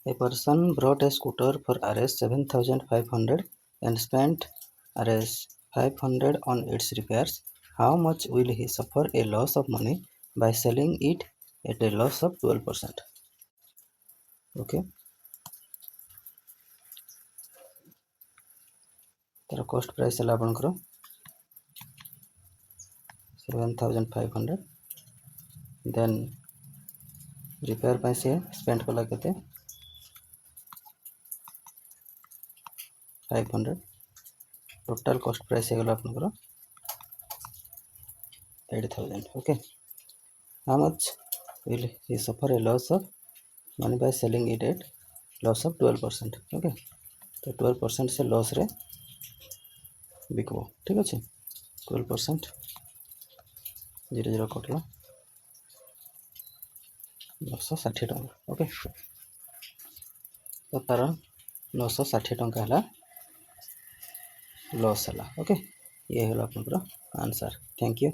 A person brought a scooter for Rs.500 and spent Rs.500 on its repairs. How much will he suffer a loss of money by selling it at a loss of 12%? Okay, तार cost price है आपंकर 7,500 then repair पे से spend कला के 500 total cost price है आपंकर 8,000. Okay, how much will he suffer a loss of money by selling it at loss of 12%? Okay, तो 12% से लॉस रे बिकबो. ठीक अच्छे 12% 0 कटला 960 टଙ୍କା. ओके तो तार 960 टଙ୍କା है लॉस है. ओके ये है आपनकर आंसर. Thank you.